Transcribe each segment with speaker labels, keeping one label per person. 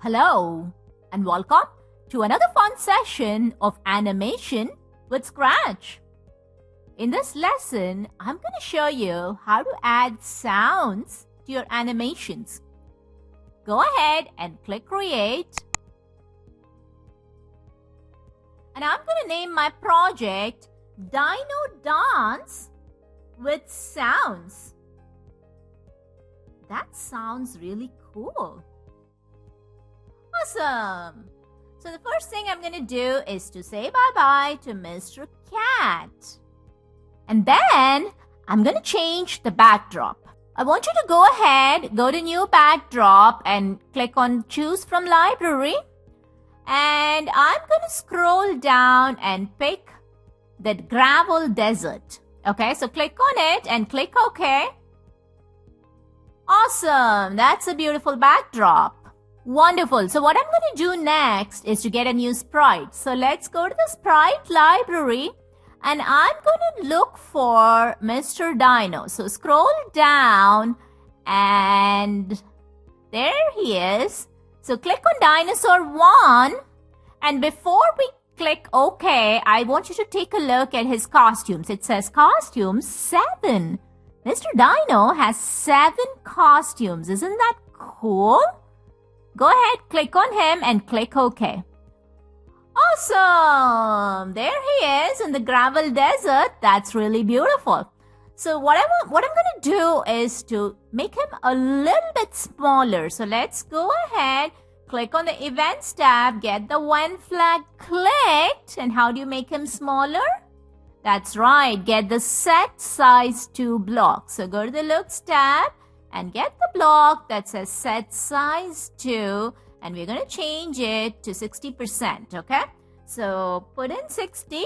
Speaker 1: Hello and welcome to another fun session of animation with Scratch. In this lesson, I'm going to show you how to add sounds to your animations. Go ahead and click Create. And I'm going to name my project Dino Dance with Sounds. That sounds really cool. Awesome! So the first thing I'm going to do is to say bye-bye to Mr. Cat. And then I'm going to change the backdrop. I want you to go ahead, go to New Backdrop and click on Choose from Library. And I'm going to scroll down and pick the gravel desert. Okay, so click on it and click OK. Awesome! That's a beautiful backdrop. Wonderful. So what I'm going to do next is to get a new sprite. So let's go to the sprite library and I'm going to look for Mr. Dino. So scroll down and there he is. So click on Dinosaur 1 and before we click OK, I want you to take a look at his costumes. It says costumes 7. Mr. Dino has 7 costumes. Isn't that cool? Go ahead, click on him and click OK. Awesome! There he is in the gravel desert. That's really beautiful. So what I'm going to do is to make him a little bit smaller. So let's go ahead, click on the Events tab, get the when flag clicked. And how do you make him smaller? That's right, get the Set Size to block. So go to the Looks tab and get the block that says Set Size to, and we're going to change it to 60%, okay? So put in 60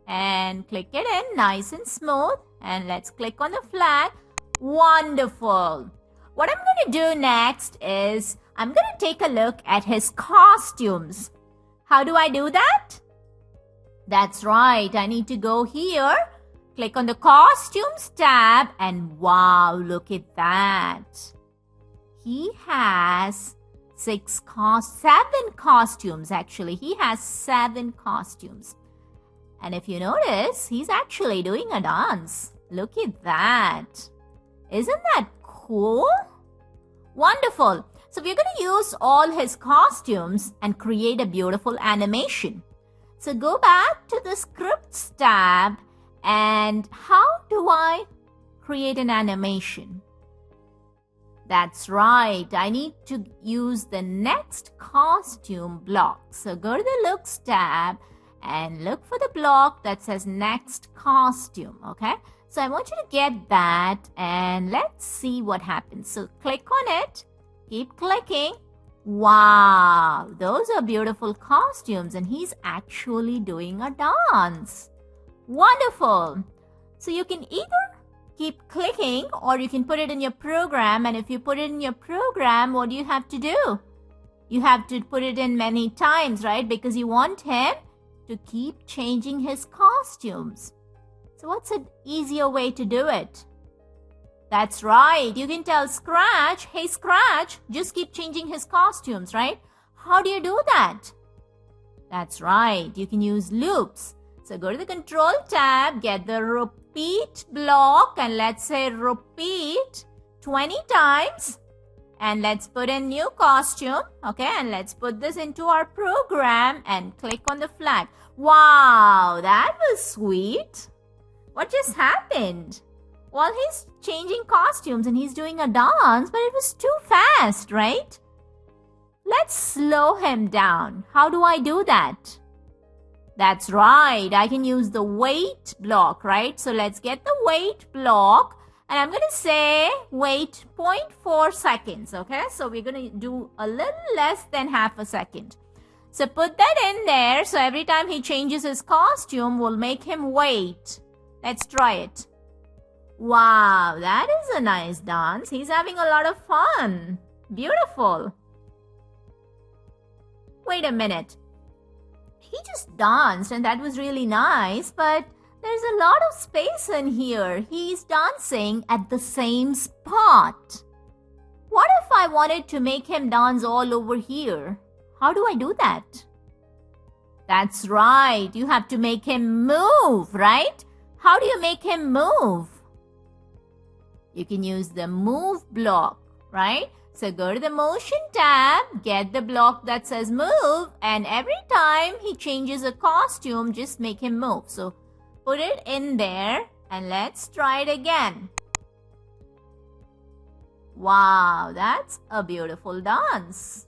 Speaker 1: and click it in nice and smooth, and let's click on the flag. Wonderful. What I'm going to do next is I'm going to take a look at his costumes. How do I do that? That's right, I need to go here. Click on the Costumes tab and wow, look at that. He has 7 costumes actually. He has 7 costumes. And if you notice, he's actually doing a dance. Look at that. Isn't that cool? Wonderful. So we're going to use all his costumes and create a beautiful animation. So go back to the Scripts tab. And how do I create an animation? That's right, I need to use the next costume block. So go to the Looks tab and look for the block that says Next Costume, okay? So I want you to get that and let's see what happens. So click on it, keep clicking. Wow, those are beautiful costumes and he's actually doing a dance. Wonderful. So you can either keep clicking or you can put it in your program. And if you put it in your program, what do you have to do? You have to put it in many times, right? Because you want him to keep changing his costumes. So what's an easier way to do it? That's right. You can tell Scratch, hey Scratch, just keep changing his costumes, right? How do you do that? That's right. You can use loops. So go to the Control tab, get the Repeat block and let's say repeat 20 times. And let's put in new costume, okay? And let's put this into our program and click on the flag. Wow, that was sweet. What just happened? Well, he's changing costumes and he's doing a dance, but it was too fast, right? Let's slow him down. How do I do that? That's right, I can use the wait block, right? So let's get the wait block and I'm going to say wait 0.4 seconds, okay? So we're going to do a little less than half a second. So put that in there. So every time he changes his costume, we'll make him wait. Let's try it. Wow, that is a nice dance. He's having a lot of fun. Beautiful. Wait a minute. He just danced and that was really nice, but there's a lot of space in here. He's dancing at the same spot. What if I wanted to make him dance all over here? How do I do that? That's right. You have to make him move, right? How do you make him move? You can use the move block, right? So go to the motion tab, get the block that says move, and every time he changes a costume, just make him move. So put it in there and let's try it again. Wow, that's a beautiful dance.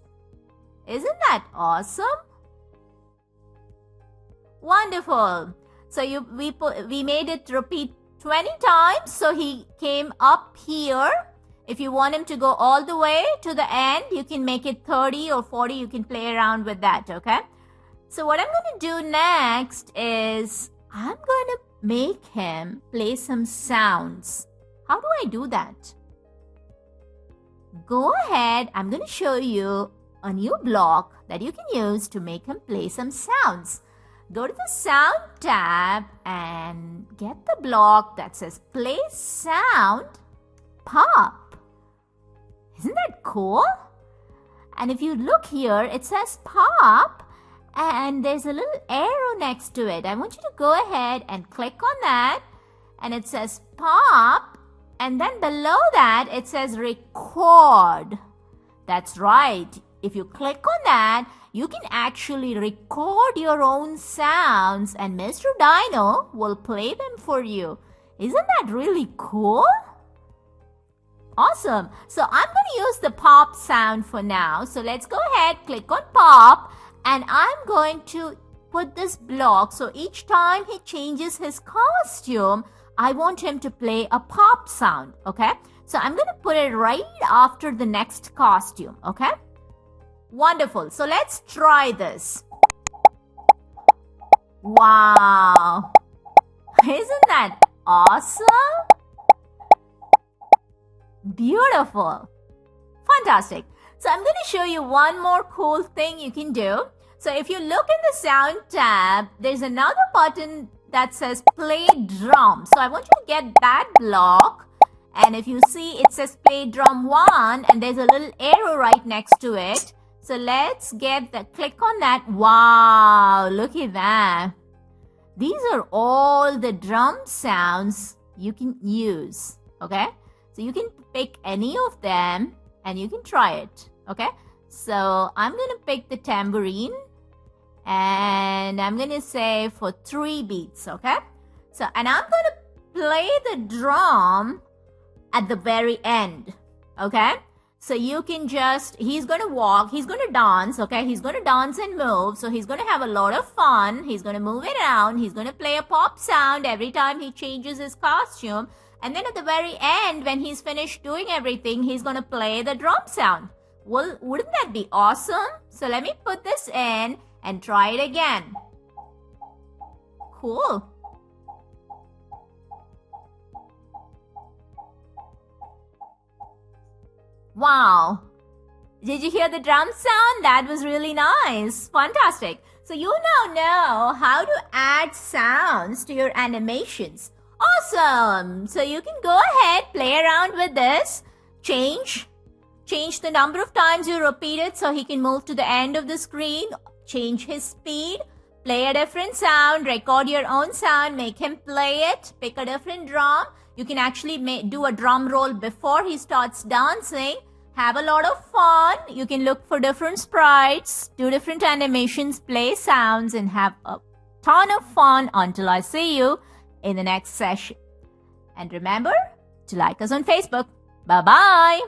Speaker 1: Isn't that awesome? Wonderful. So we made it repeat 20 times. So he came up here. If you want him to go all the way to the end, you can make it 30 or 40. You can play around with that, okay? So what I'm going to do next is I'm going to make him play some sounds. How do I do that? Go ahead. I'm going to show you a new block that you can use to make him play some sounds. Go to the sound tab and get the block that says play sound pop. Isn't that cool? And if you look here, it says pop and there's a little arrow next to it. I want you to go ahead and click on that and it says pop, and then below that it says record. That's right. If you click on that, you can actually record your own sounds and Mr. Dino will play them for you. Isn't that really cool? Awesome. So I'm going to use the pop sound for now. So let's go ahead, click on pop, and I'm going to put this block. So each time he changes his costume, I want him to play a pop sound, okay? So I'm going to put it right after the next costume, okay? Wonderful. So let's try this. Wow. Isn't that awesome? Beautiful. Fantastic. So I'm going to show you one more cool thing you can do. So if you look in the sound tab, there's another button that says play drum. So I want you to get that block. And if you see, it says play drum 1 and there's a little arrow right next to it. So let's click on that. Wow, look at that. These are all the drum sounds you can use, okay? So you can pick any of them and you can try it, okay? So I'm going to pick the tambourine and I'm going to say for 3 beats, okay? So, and I'm going to play the drum at the very end, okay? So you can he's going to walk, he's going to dance, okay? He's going to dance and move. So he's going to have a lot of fun. He's going to move it around. He's going to play a pop sound every time he changes his costume. And then at the very end, when he's finished doing everything, he's going to play the drum sound. Well, wouldn't that be awesome? So let me put this in and try it again. Cool. Wow. Did you hear the drum sound? That was really nice. Fantastic. So you now know how to add sounds to your animations. Awesome. So you can go ahead, play around with this. Change the number of times you repeat it so he can move to the end of the screen. Change his speed. Play a different sound. Record your own sound. Make him play it. Pick a different drum. You can actually do a drum roll before he starts dancing. Have a lot of fun. You can look for different sprites, do different animations, play sounds, and have a ton of fun until I see you in the next session. And remember to like us on Facebook. Bye-bye.